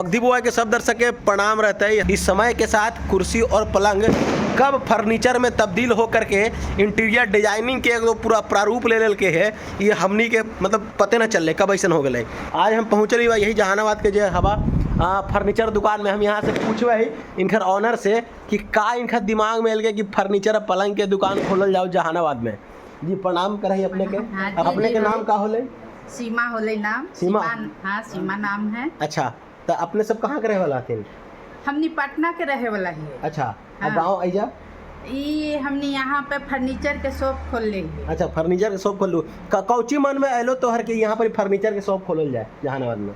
अगदी बुआ के सब दर्शक के प्रणाम रहता है। इस समय के साथ कुर्सी और पलंग कब फर्नीचर में तब्दील हो करके इंटीरियर डिजाइनिंग के एगो पूरा प्रारूप ले के है, ये हमनी के मतलब पते न चल कब ऐसा हो गए। आज हम पहुँचल बा यही जहानाबाद के जो हवा फर्नीचर दुकान में। हम यहाँ से पूछबे है इनकर ऑनर से कि का इनका दिमाग में गया कि फर्नीचर पलंग के दुकान खोलल जाओ जहानाबाद में। जी प्रणाम करही अपने के। अपने के नाम का होले? सीमा होले नाम। सीमा? हाँ सीमा नाम है। अच्छा, तो अपने सब कहाँ के रहे वाला थे? हमनी पटना के रहे वाला ही। अच्छा, हाँ। गाँव ऐजा? ये हमने यहाँ पे फर्नीचर के शॉप खोल ले। अच्छा, फर्नीचर के शॉप खोल लू। कौची मन में आलो तोहर के यहाँ पर फर्नीचर के शॉप खोलल जाए जहानाबाद में?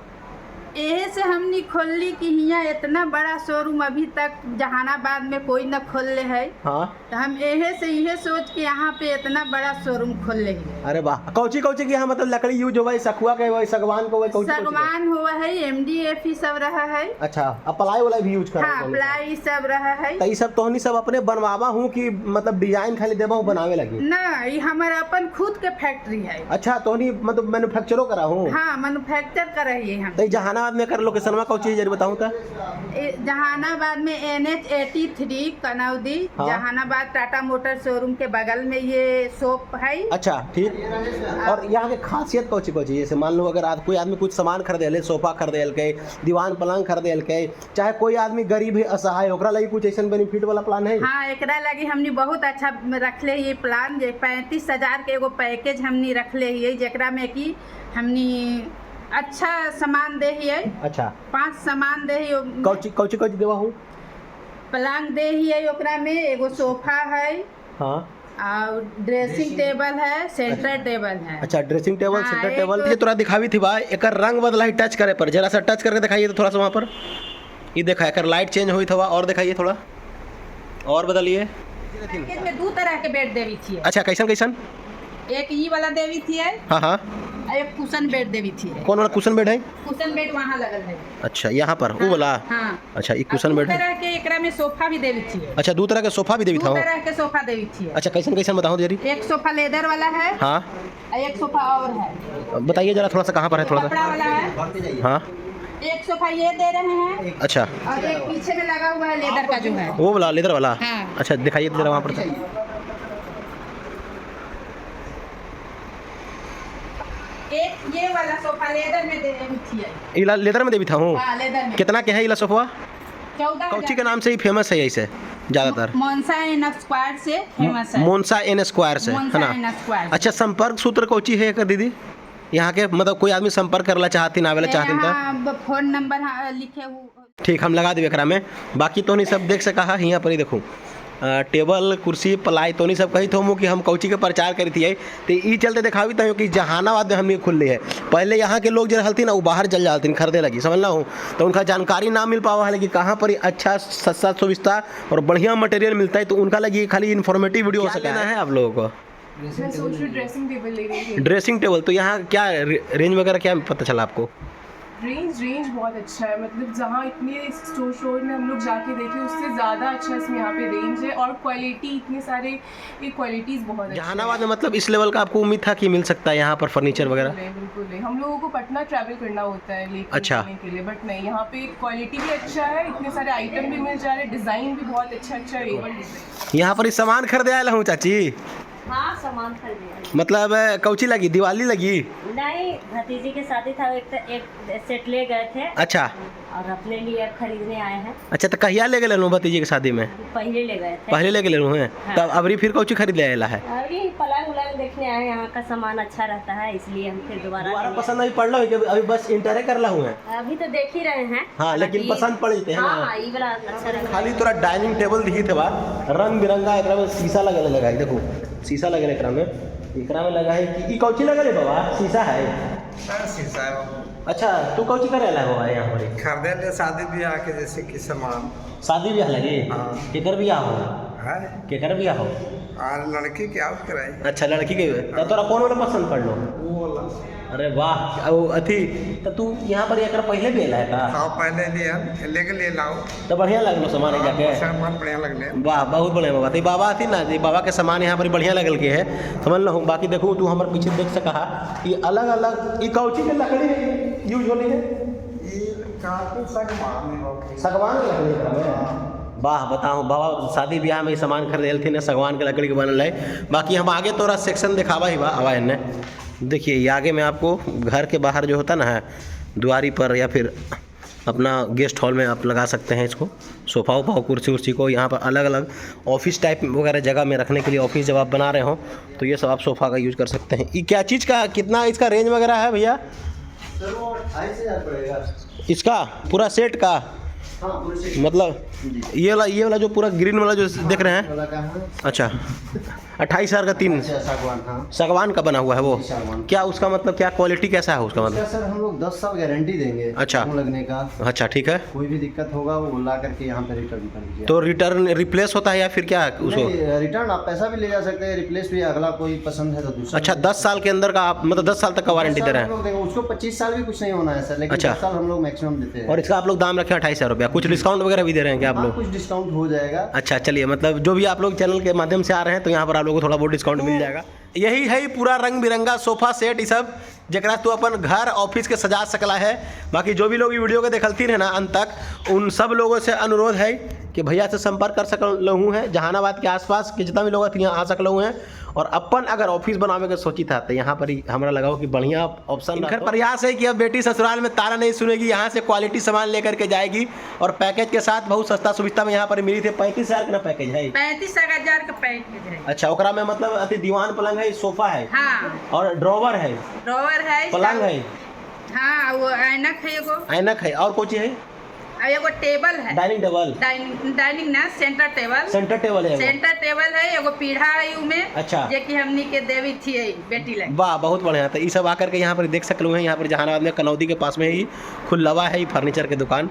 एहे से हमने खोल ली कि यहाँ इतना बड़ा शोरूम अभी तक जहानाबाद में कोई न खोल ले है। हाँ, तो हम एहे से यह सोच के यहाँ पे इतना बड़ा शोरूम खोल ले है। अरे वाह। कौची कौची की यहाँ मतलब लकड़ी यूज हो, सखुआ के हो, सागवान को हो? सागवान हुआ है, MDF सब रहा है। अच्छा, प्लाई वाला भी यूज कर? हाँ, प्लाई सब रहा है। तो ये सब तोहनी सब अपने बनवावा हूँ कि मतलब डिजाइन खाली देवा हूँ बनावे लगी? ना, ये हमारा अपन खुद के फैक्ट्री है। अच्छा, तोहनी मतलब मैन्युफैक्चरो करा हूँ? हाँ, मैन्युफैक्चर कर रही है हम। तो जहानाबाद में कर लोकेशन में कौची जरूर बताऊँ तो? जहानाबाद में NH 83 कनौदी। हाँ? जहानाबाद टाटा मोटर शोरूम के बगल में ये शॉप है। अच्छा ठीक। और यहाँ के खासियत कौची कौची? जैसे मान लो अगर कोई आदमी कुछ सामान खरीदे, सोफा खरीदे के, दीवान पलंग खरीदे के, चाहे कोई आदमी गरीब है, असहाय, ओकरा लगी कुछ ऐसा बेनिफिट वाला प्लान है? हाँ, एकरा लगी हमने बहुत अच्छा रखले ये प्लान। 35,000 के एगो पैकेज हमने रखले है, जेकरा में कि हमने अच्छा सामान दे है। अच्छा, 5 सामान दे है। कौची कौची कौची देवा हूँ? पलंग दे है, ओकरा में एगो सोफा है। हाँ, और ड्रेसिंग टेबल है, सेंटर टेबल है। अच्छा, ड्रेसिंग टेबल, हाँ, सेंटर टेबल। ये तोरा दिखावी थी बा, एक रंग बदला है टच करे पर, जरा सा टच करके दिखाइए तो थोड़ा सा वहाँ पर। ये देखा है लाइट चेंज हुई था, और दिखाइए थोड़ा और बदलिए। पैकेज में 2 तरह के बेड देवी थी। अच्छा, कैसन कैसन? एक ये वाला देवी थी है। हाँ हाँ। एक कुशन बेड देवी थी है। कौन वाला कुशन बेड है? कुशन बेड वहाँ लगल है। अच्छा, यहाँ पर वो वाला? हाँ। अच्छा, ये कुशन बेड है। 2 तरह के एकरा में सोफा भी देवी थी है। अच्छा, 2 तरह के सोफा भी देवी था? 2 तरह के सोफा देवी थी है। अच्छा, कैसन कैसन बताओ जरी। एक सोफा लेदर वाला है। हाँ, और एक सोफा और है। बताइए जरा थोड़ा सा कहाँ पर है थोड़ा कपड़ा सा। वाला है। हाँ, एक सोफा ये दे रहे हैं। अच्छा, और एक पीछे में लगा हुआ है लेदर का जो है। वो वाला लेदर वाला? हाँ। अच्छा, दिखाइए जरा वहाँ पर। एक ये वाला सोफा लेदर में देवी थी है। इला लेदर में देवी था हूँ? हाँ, लेदर में। कितना के है इला सोफा? 14,000 कौची के नाम से ही फेमस है ऐसे ज्यादातर? मोन्सा एन स्क्वायर से फेमस है। मोन्सा एन स्क्वायर से, है मोन्सा ना? N square. अच्छा, संपर्क सूत्र कौची है दीदी यहाँ के? मतलब कोई आदमी संपर्क करना चाहती आवेला चाहती तो फोन नंबर लिखे हुए। ठीक, हम लगा देवे एकरा में। बाकी तो नहीं सब देख सका है यहाँ पर ही देखूँ टेबल कुर्सी पलाई तो नहीं सब कही थो कि हम कौची के प्रचार करी थी तो ये चलते दिखावी था कि जहानाबाद में हमने खुल ली है। पहले यहाँ के लोग जो रहती ना वो बाहर चल जाती खरीदे लगी, समझना हूँ, तो उनका जानकारी ना मिल पावा है कि कहाँ पर अच्छा सस्ता सुविस्ता और बढ़िया मटेरियल मिलता है। तो उनका लगी खाली इन्फॉर्मेटिव वीडियो हो सकता है आप लोगों को। मैं सोच रही ड्रेसिंग टेबल ले रही थी। ड्रेसिंग टेबल, तो यहाँ क्या रेंज वगैरह क्या पता चला आपको? रेंज बहुत अच्छा है। मतलब जहाँ इतने स्टोर में हम लोग जाके देखे उससे ज़्यादा अच्छा इसमें यहाँ पे रेंज है। और क्वालिटी, इतने सारे क्वालिटीज़ बहुत अच्छी। जहानाबाद में मतलब इस लेवल का आपको उम्मीद था कि मिल सकता है यहाँ पर फर्नीचर वगैरह? बिल्कुल नहीं, हम लोगों को पटना ट्रैवल करना होता है लेकर अच्छा के लिए, बट नहीं, यहाँ पे क्वालिटी भी अच्छा है, इतने सारे आइटम भी मिल जा रहे हैं, डिज़ाइन भी बहुत अच्छा है, एवन डिज़ाइन। यहाँ पर सामान खरीदे आया हूँ चाची। हाँ, सामान खरीदे। मतलब कौची लगी, दिवाली लगी? नहीं, भतीजी की शादी था, एक सेट ले गए थे। अच्छा, और अपने लिए अब खरीदने आए हैं। अच्छा, तो कहिया ले गए भतीजी की शादी में? पहले ले गए थे। पहले ले गए हैं? हाँ। तब अबरी फिर कौची खरीद ले आया है? अभी पलंग उलंग देखने आए, यहाँ का सामान अच्छा रहता है इसलिए हम फिर दोबारा पसंद नहीं पड़ रहा है कि अभी बस इंटरे कर ला हूँ? अभी तो देख ही रहे हैं। हाँ, लेकिन पसंद पड़ जाते हैं ना? हाँ, ये वाला अच्छा रहता है। खाली तोरा डाइनिंग टेबल दिखी थे बा, रंग बिरंगा, एकरा में शीशा लगे लगा है, देखो शीशा लगे एकरा में लगा है कि ई कौची लगा है बाबा? शीशा है? शीशा है। अच्छा, तू कौची करे ला बाबा यहाँ पर? खरीदे ले शादी ब्याह के जैसे कि सामान। शादी ब्याह लगी? हाँ। केकर ब्याह हो? है केकर ब्याह हो? और लड़की के आउट कराई। अच्छा, लड़की के तो तोरा कौन वाला पसंद पड़ लो? वो वाला। अरे वाह, वो अथी तो तू यहाँ पर एक पहले भी आया था? हाँ, पहले लिए लेके ले लाओ तो बढ़िया लगलो सामान जाके? सामान बढ़िया लगने। वाह, बहुत बढ़िया बाबा। तो बाबा थी ना, ये बाबा के सामान यहाँ पर बढ़िया लगल के है, समझ लो। बाकी देखो तू हमारे पीछे देख सका ये अलग अलग ये कौची के लकड़ी यूज होनी है? ये सागवान के लकड़ी का है। वाह बताओ बाबा शादी ब्याह में सामान खरीदल थी ना, सागवान के लकड़ी के बनल है। बाकी हम आगे तोरा सेक्शन दिखावा ही बा आवा इन्ने। देखिए ये आगे में आपको घर के बाहर जो होता ना है द्वारी पर या फिर अपना गेस्ट हॉल में आप लगा सकते हैं इसको, सोफ़ा वोफा कुर्सी उर्सी को। यहाँ पर अलग अलग ऑफिस टाइप वगैरह जगह में रखने के लिए, ऑफिस जब आप बना रहे हो तो ये सब आप सोफ़ा का यूज़ कर सकते हैं। ये क्या चीज़ का, कितना इसका रेंज वगैरह है भैया? सर वो 28,000 पड़ेगा इसका पूरा सेट का? हाँ पूरे से मतलब ये वाला जो पूरा ग्रीन वाला जो देख रहे हैं, वाला का है। अच्छा 28,000 का 3 अच्छा सागवान, हाँ सागवान का बना हुआ है वो। सागवान। क्या उसका मतलब क्या क्वालिटी कैसा है उसका इसका मतलब? सर हम लोग 10 साल गारंटी देंगे अच्छा। जंग लगने का। अच्छा ठीक है। कोई भी दिक्कत होगा वो ला करके यहाँ पे रिटर्न कर दीजिए। तो रिटर्न रिप्लेस होता है या फिर क्या उसको? नहीं, रिटर्न आप पैसा भी ले जा सकते हैं, रिप्लेस भी, अगला कोई पसंद है तो दूसरा। अच्छा 10 साल के अंदर का आप मतलब 10 साल तक का वारंटी दे रहे हैं? हम लोग देंगे, उसको 25 साल भी कुछ नहीं होना है सर, लेकिन अच्छा। 10 साल हम लोग मैक्सिमम देते हैं। और इसका आप लोग दाम रखे 28,000 रुपया, कुछ डिस्काउंट वगैरह भी दे रहे हैं क्या आप हाँ, लोग? कुछ डिस्काउंट हो जाएगा। अच्छा चलिए, मतलब जो भी आप लोग चैनल के माध्यम से आ रहे हैं तो यहाँ पर आप लोगों को थोड़ा बहुत डिस्काउंट मिल जाएगा। यही है पूरा रंग बिरंगा सोफ़ा सेट, ये सब जरा तू अपन घर ऑफिस के सजा सकला है। बाकी जो भी लोग ये वीडियो के देखलती रहे ना अंत तक, उन सब लोगों से अनुरोध है कि भैया से संपर्क कर सकलूँ हैं। जहानाबाद के आसपास के जितना भी लोग हैं यहाँ आ सकलूँ हैं। और अपन अगर ऑफिस बनावे के सोची था तो यहाँ पर ही हमारा लगाओ कि बढ़िया ऑप्शन। इनका प्रयास है कि अब बेटी ससुराल में तारा नहीं सुनेगी, यहाँ से क्वालिटी सामान लेकर के जाएगी और पैकेज के साथ बहुत सस्ता सुविधा में यहाँ पर मिली थे। 35,000 का पैकेज है, 35,000 का पैकेज है। अच्छा ओकरा में मतलब अति दीवान पलंग है, सोफा है हाँ और ड्रॉवर है, ड्रॉवर है, पलंग है, हाँ वो ऐनक है, एगो ऐनक है और कुछ है, एगो टेबल है, डाइनिंग टेबल, डाइनिंग ना सेंटर टेबल, सेंटर टेबल है, सेंटर टेबल है, एगो पीढ़ा है उमें। अच्छा। जे कि हमनी के देवी थी बेटी लगे। वाह बहुत बढ़िया। तो ये सब आकर के यहाँ पर देख सकलूँ हैं। यहाँ पर जहानाबाद में कनौदी के पास में ही खुलवा है ये फर्नीचर की दुकान।